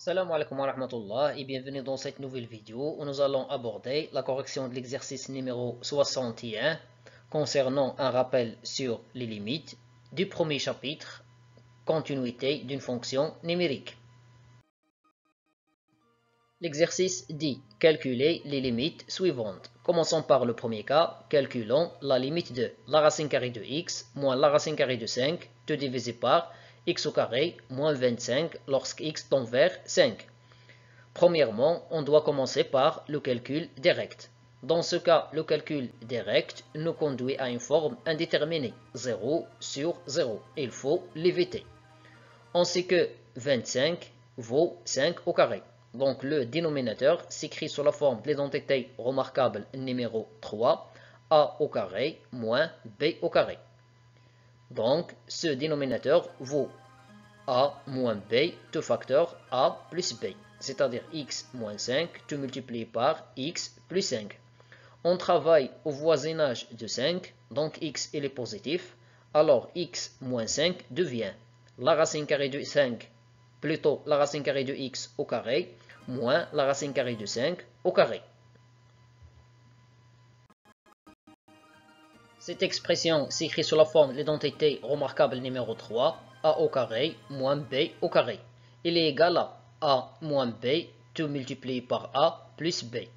Salam alaikum wa rahmatullah et bienvenue dans cette nouvelle vidéo où nous allons aborder la correction de l'exercice numéro 61 concernant un rappel sur les limites du premier chapitre, continuité d'une fonction numérique. L'exercice dit calculer les limites suivantes. Commençons par le premier cas, calculons la limite de la racine carrée de x moins la racine carrée de 5 tout divisé par x au carré moins 25 lorsque x tend vers 5. Premièrement, on doit commencer par le calcul direct. Dans ce cas, le calcul direct nous conduit à une forme indéterminée, 0 sur 0. Il faut l'éviter. On sait que 25 vaut 5 au carré. Donc le dénominateur s'écrit sous la forme de l'identité remarquable numéro 3, a au carré moins b au carré. Donc ce dénominateur vaut a moins b tout facteur a plus b, c'est-à-dire x moins 5 tout multiplié par x plus 5. On travaille au voisinage de 5, donc x il est positif, alors x moins 5 devient la racine carrée de 5, plutôt la racine carrée de x au carré, moins la racine carrée de 5 au carré. Cette expression s'écrit sous la forme de l'identité remarquable numéro 3, a au carré moins b au carré. Il est égal à a moins b tout multiplié par a plus b.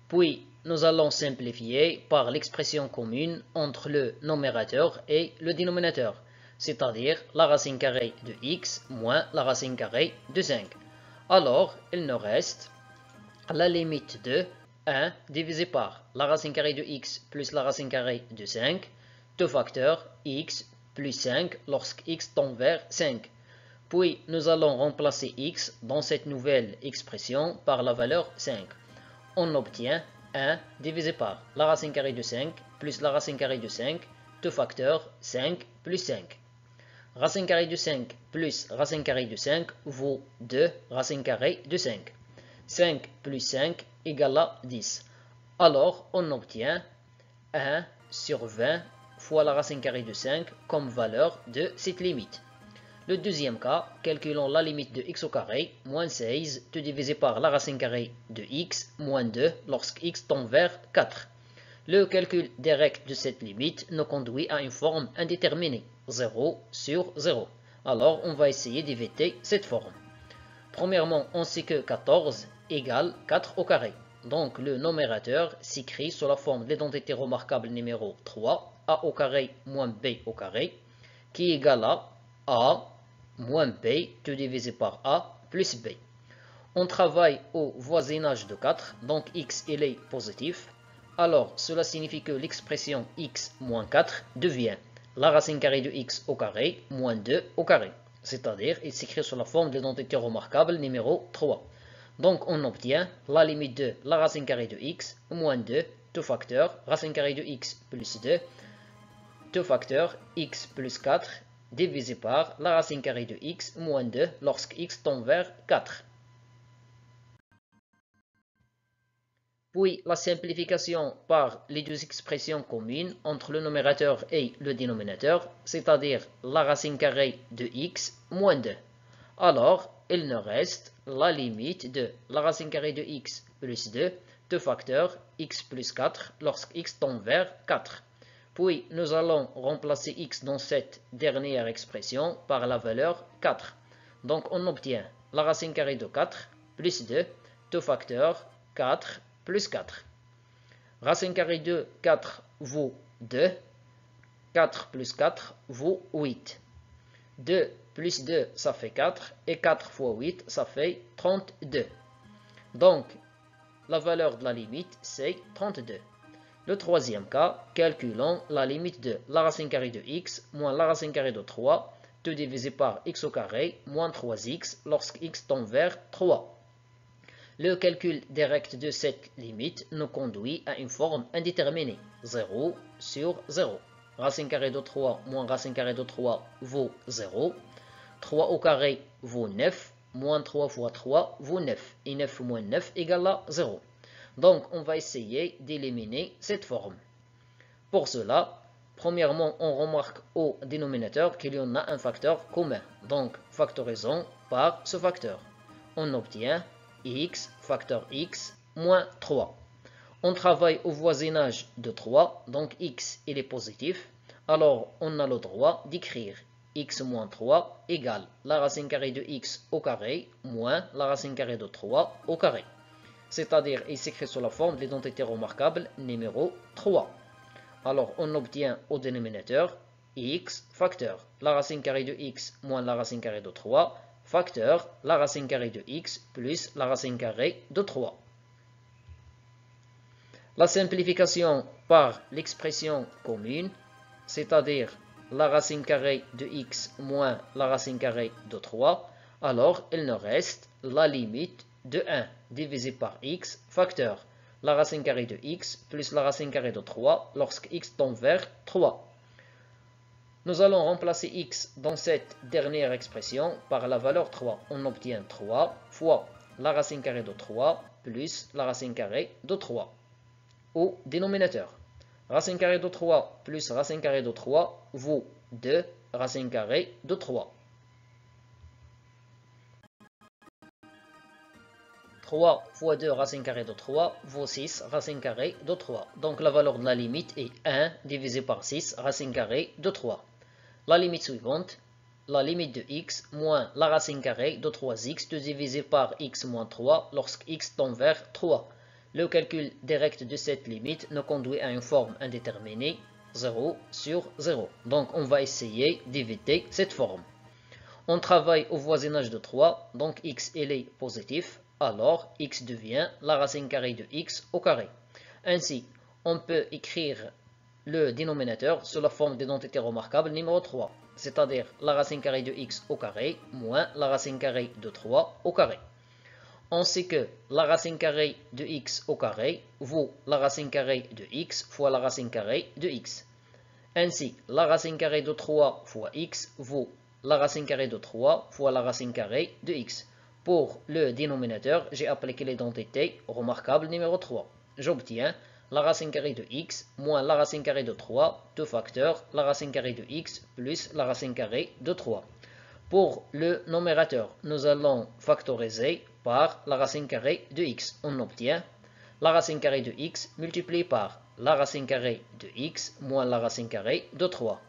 Puis nous allons simplifier par l'expression commune entre le numérateur et le dénominateur, c'est-à-dire la racine carrée de x moins la racine carrée de 5. Alors, il nous reste la limite de 1 divisé par la racine carrée de x plus la racine carrée de 5, tout facteur x plus 5 lorsque x tend vers 5. Puis nous allons remplacer x dans cette nouvelle expression par la valeur 5. On obtient 1 divisé par la racine carrée de 5 plus la racine carrée de 5, tout facteur 5 plus 5. Racine carrée de 5 plus racine carrée de 5 vaut 2 racine carrée de 5. 5 plus 5 égale à 10. Alors, on obtient 1 sur 20 fois la racine carrée de 5 comme valeur de cette limite. Le deuxième cas, calculons la limite de x au carré, moins 16, tout divisé par la racine carrée de x, moins 2, lorsque x tend vers 4. Le calcul direct de cette limite nous conduit à une forme indéterminée, 0 sur 0. Alors, on va essayer d'éviter cette forme. Premièrement, on sait que 14 égale 4 au carré. Donc, le numérateur s'écrit sous la forme de l'identité remarquable numéro 3, a au carré moins b au carré, qui est égal à a moins b tout divisé par a plus b. On travaille au voisinage de 4, donc x il est positif. Alors, cela signifie que l'expression x moins 4 devient la racine carrée de x au carré moins 2 au carré. C'est-à-dire, il s'écrit sous la forme de l'identité remarquable numéro 3. Donc, on obtient la limite de la racine carrée de x moins 2, tout facteur, racine carrée de x plus 2, tout facteur x plus 4, divisé par la racine carrée de x moins 2 lorsque x tend vers 4. Puis la simplification par les deux expressions communes entre le numérateur et le dénominateur, c'est-à-dire la racine carrée de x moins 2. Alors, il nous reste la limite de la racine carrée de x plus 2, tout facteur x plus 4 lorsque x tend vers 4. Puis, nous allons remplacer x dans cette dernière expression par la valeur 4. Donc, on obtient la racine carrée de 4 plus 2, tout facteur 4 plus 4. Racine carrée de 4 vaut 2. 4 plus 4 vaut 8. 2 plus 2, ça fait 4. Et 4 fois 8, ça fait 32. Donc, la valeur de la limite, c'est 32. Le troisième cas, calculons la limite de la racine carrée de x moins la racine carrée de 3, tout divisé par x au carré moins 3x lorsque x tend vers 3. Le calcul direct de cette limite nous conduit à une forme indéterminée, 0 sur 0. Racine carrée de 3 moins racine carrée de 3 vaut 0. 3 au carré vaut 9, moins 3 fois 3 vaut 9. Et 9 moins 9 égale à 0. Donc, on va essayer d'éliminer cette forme. Pour cela, premièrement, on remarque au dénominateur qu'il y en a un facteur commun. Donc, factorisons par ce facteur. on obtient x facteur x moins 3. On travaille au voisinage de 3, donc x il est positif. Alors on a le droit d'écrire x moins 3 égale la racine carrée de x au carré moins la racine carrée de 3 au carré. C'est-à-dire il s'écrit sous la forme de l'identité remarquable numéro 3. Alors on obtient au dénominateur x facteur la racine carrée de x moins la racine carrée de 3 facteur la racine carrée de x plus la racine carrée de 3. La simplification par l'expression commune, c'est-à-dire la racine carrée de x moins la racine carrée de 3, alors il nous reste la limite de 1 divisé par x facteur la racine carrée de x plus la racine carrée de 3 lorsque x tend vers 3. Nous allons remplacer x dans cette dernière expression par la valeur 3. On obtient 3 fois la racine carrée de 3 plus la racine carrée de 3 au dénominateur. Racine carrée de 3 plus racine carrée de 3 vaut 2 racine carrée de 3. 3 fois 2 racine carrée de 3 vaut 6 racine carrée de 3. Donc la valeur de la limite est 1 divisé par 6 racine carrée de 3. La limite suivante, la limite de x moins la racine carrée de 3x divisé par x moins 3 lorsque x tend vers 3. Le calcul direct de cette limite nous conduit à une forme indéterminée 0 sur 0. Donc on va essayer d'éviter cette forme. On travaille au voisinage de 3, donc x il est positif, alors x devient la racine carrée de x au carré. Ainsi, on peut écrire le dénominateur sous la forme d'identité remarquable numéro 3, c'est-à-dire la racine carrée de x au carré moins la racine carrée de 3 au carré. On sait que la racine carrée de x au carré vaut la racine carrée de x fois la racine carrée de x. Ainsi, la racine carrée de 3 fois x vaut la racine carrée de 3 fois la racine carrée de x. Pour le dénominateur, j'ai appliqué l'identité remarquable numéro 3. J'obtiens la racine carrée de x moins la racine carrée de 3, deux facteurs, la racine carrée de x plus la racine carrée de 3. Pour le numérateur, nous allons factoriser par la racine carrée de x. On obtient la racine carrée de x multipliée par la racine carrée de x moins la racine carrée de 3.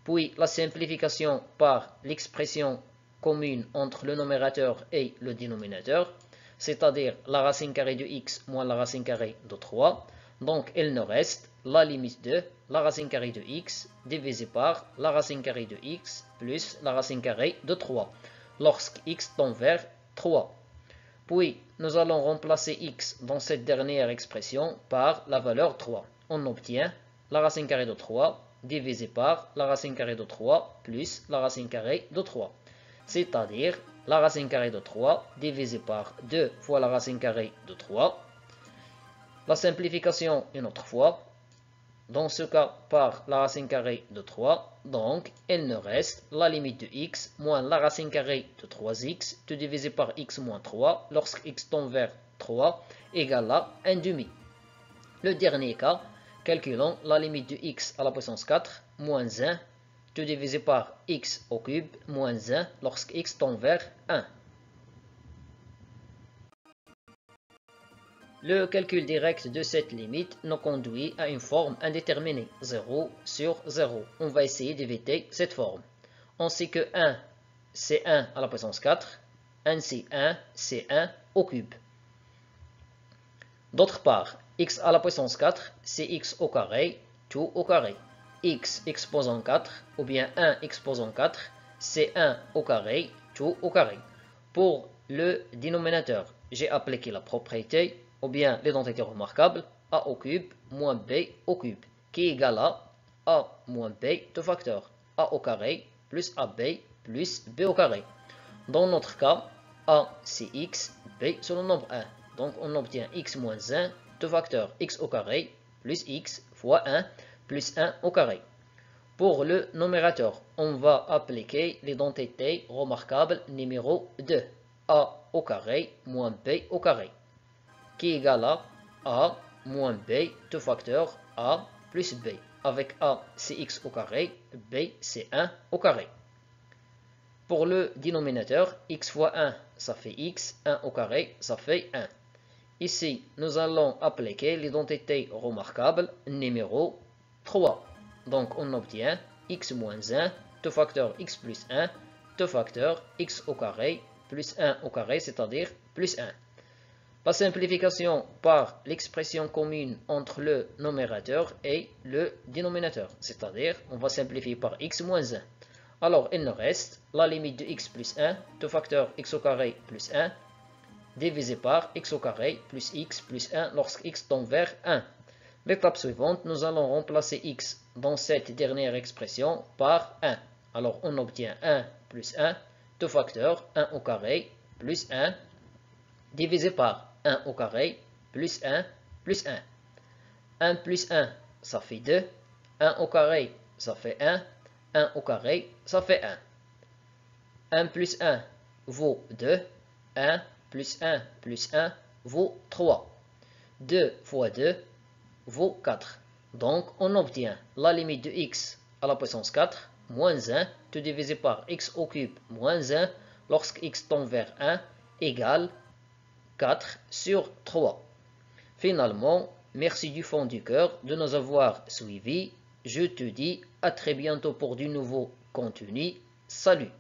Puis la simplification par l'expression commune entre le numérateur et le dénominateur, c'est-à-dire la racine carrée de x moins la racine carrée de 3. Donc il nous reste la limite de la racine carrée de x divisé par la racine carrée de x plus la racine carrée de 3, lorsque x tend vers 3. Puis nous allons remplacer x dans cette dernière expression par la valeur 3. On obtient la racine carrée de 3 divisé par la racine carrée de 3 plus la racine carrée de 3. C'est-à-dire la racine carrée de 3 divisé par 2 fois la racine carrée de 3. La simplification une autre fois, dans ce cas par la racine carrée de 3, donc il nous reste la limite de x moins la racine carrée de 3x divisé par x moins 3 lorsque x tend vers 3 égale à 1 demi. Le dernier cas, calculons la limite de x à la puissance 4 moins 1 divisé par x au cube moins 1 lorsque x tend vers 1. Le calcul direct de cette limite nous conduit à une forme indéterminée, 0 sur 0. On va essayer d'éviter cette forme. On sait que 1, c'est 1 à la puissance 4. Ainsi, 1, c'est 1 au cube. D'autre part, x à la puissance 4, c'est x au carré, tout au carré. X exposant 4, ou bien 1 exposant 4, c'est 1 au carré, tout au carré. Pour le dénominateur, j'ai appliqué la propriété, ou bien l'identité remarquable, a au cube moins b au cube, qui est égal à a moins b de facteur, a au carré plus ab plus b au carré. Dans notre cas, a c'est x, b c'est le nombre 1. Donc on obtient x moins 1 de facteur x au carré plus x fois 1 plus 1 au carré. Pour le numérateur, on va appliquer l'identité remarquable numéro 2, a au carré moins b au carré, qui est égal à a moins b de facteur a plus b. Avec a c'est x au carré, b c'est 1 au carré. Pour le dénominateur, x fois 1, ça fait x, 1 au carré, ça fait 1. Ici, nous allons appliquer l'identité remarquable numéro 3. Donc, on obtient x moins 1, 2 facteur x plus 1, 2 facteur x au carré plus 1 au carré, c'est-à-dire plus 1. La simplification par l'expression commune entre le numérateur et le dénominateur, c'est-à-dire on va simplifier par x moins 1. Alors, il nous reste la limite de x plus 1, 2 facteur x au carré plus 1, divisé par x au carré plus x plus 1 lorsque x tend vers 1. L'étape suivante, nous allons remplacer x dans cette dernière expression par 1. Alors, on obtient 1 plus 1, 2 facteurs 1 au carré plus 1, divisé par 1 au carré plus 1 plus 1. 1 plus 1, ça fait 2. 1 au carré, ça fait 1. 1 au carré, ça fait 1. 1 plus 1 vaut 2. 1 plus 1 plus 1 vaut 3. 2 fois 2 vaut 4. Donc, on obtient la limite de x à la puissance 4 moins 1, tout divisé par x au cube moins 1, lorsque x tend vers 1, égale 4 sur 3. Finalement, merci du fond du cœur de nous avoir suivis. Je te dis à très bientôt pour du nouveau contenu. Salut!